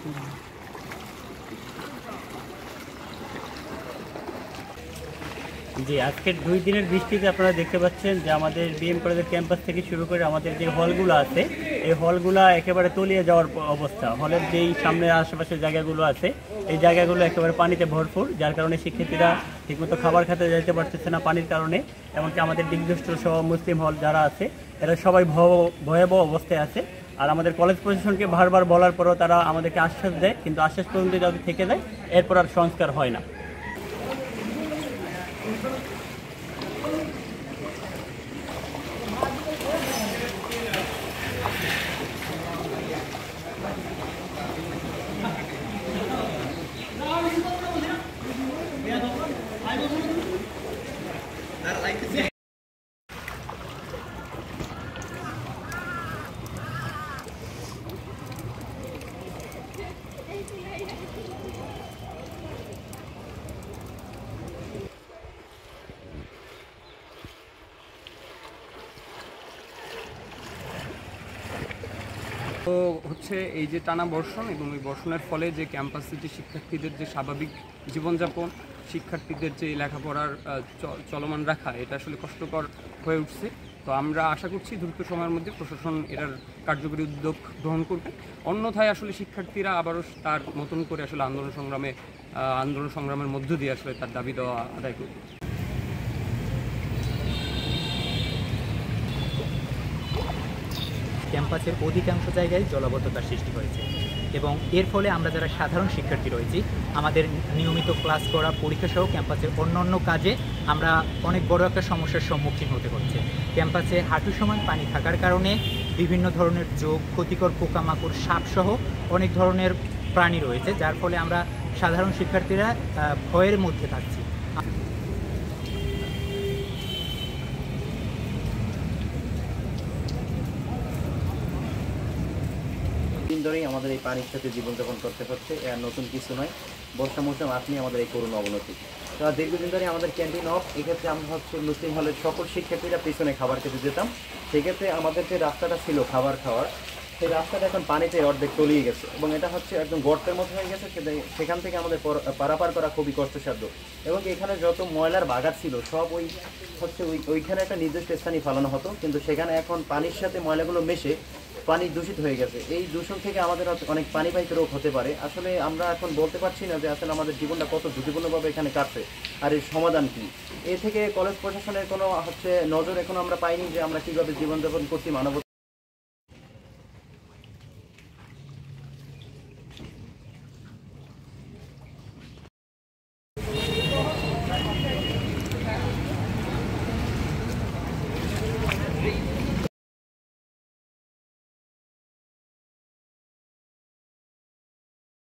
জি, আজকের 2 দিনের বৃষ্টিতে আপনারা দেখতে পাচ্ছেন যে আমাদের বিএম কলেজের ক্যাম্পাস থেকে শুরু করে আমাদের যে হলগুলো আছে, এই হলগুলা একেবারে তলিয়ে যাওয়ার অবস্থা। হলের যেই সামনে আশেপাশের জায়গাগুলো আছে, এই জায়গাগুলো একেবারে পানিতে ভরপুর, যার কারণে শিক্ষার্থীরা ঠিকমতো খাবার খেতে যেতে পারতেছে না পানির কারণে। এমনকি আমাদের দিকদৃষ্ট সহ মুসলিম হল যারা আছে, এরা সবাই ভয়াবহ অবস্থায় আছে। আর আমাদের কলেজ প্রশাসনকে বারবার বলার পরও তারা আমাদেরকে আশ্বাস দেয়, কিন্তু আশ্বাস পর্যন্ত যাতে থেকে যায়, এরপর আর সংস্কার হয় না। তো হচ্ছে এই যে টানা বর্ষণ এবং এই বর্ষণের ফলে যে ক্যাম্পাসে যে শিক্ষার্থীদের যে স্বাভাবিক জীবনযাপন, শিক্ষার্থীদের যে লেখাপড়ার চলমান রাখা, এটা আসলে কষ্টকর হয়ে উঠছে। তো আমরা আশা করছি দ্রুত সময়ের মধ্যে প্রশাসন এটার কার্যকরী উদ্যোগ গ্রহণ করবে। অন্যথায় আসলে শিক্ষার্থীরা আবারও তার মতন করে আসলে আন্দোলন সংগ্রামের মধ্য দিয়ে আসলে তার দাবি দেওয়া আদায় করবে। ক্যাম্পাসের অধিকাংশ জায়গায় জলাবদ্ধতার সৃষ্টি হয়েছে এবং এর ফলে আমরা যারা সাধারণ শিক্ষার্থী রয়েছি, আমাদের নিয়মিত ক্লাস করা, পরীক্ষা সহ ক্যাম্পাসের অন্যান্য কাজে আমরা অনেক বড় একটা সমস্যার সম্মুখীন হতে হচ্ছে। ক্যাম্পাসে হাঁটু সমান পানি থাকার কারণে বিভিন্ন ধরনের জোঁক, ক্ষতিকর পোকামাকড়, সাপসহ অনেক ধরনের প্রাণী রয়েছে, যার ফলে আমরা সাধারণ শিক্ষার্থীরা ভয়ের মধ্যে থাকছি। দিন ধরেই আমাদের এই পানির সাথে জীবনযাপন করতে হচ্ছে, এর নতুন কিছু নয়। বর্ষা মৌসুম আসলেই আমাদের এই করুণ অবনতি। তো দীর্ঘদিন ধরে আমাদের ক্যান্টিন অফ, এক্ষেত্রে আমরা হচ্ছে মুসলিম হলের সকল শিক্ষার্থীরা পিছনে খাবার খেতে যেতাম। সেক্ষেত্রে আমাদের যে রাস্তাটা ছিল খাবার খাওয়ার, সেই রাস্তাটা এখন পানিতে অর্ধেক তলিয়ে গেছে এবং এটা হচ্ছে একদম গর্তের মতো হয়ে গেছে। সেখান থেকে আমাদের পারাপার করা খুবই কষ্টসাধ্য এবং এখানে যত ময়লার বাগার ছিল সব ওইখানে একটা নির্দিষ্ট স্থানে ফেলানো হতো, কিন্তু সেখানে এখন পানির সাথে ময়লাগুলো মেশে পানি দূষিত হয়ে গেছে। এই দূষণ থেকে আমাদের অনেক পানিবাহিত রোগ হতে পারে। আসলে আমরা এখন বলতে পারছি না যে আসলে আমাদের জীবনটা কত ঝুঁকিপূর্ণভাবে এখানে কাটছে আর এর সমাধান কি। এ থেকে কলেজ প্রশাসনের কোনো নজর এখনো আমরা পাইনি যে আমরা কীভাবে জীবনযাপন করছি মানব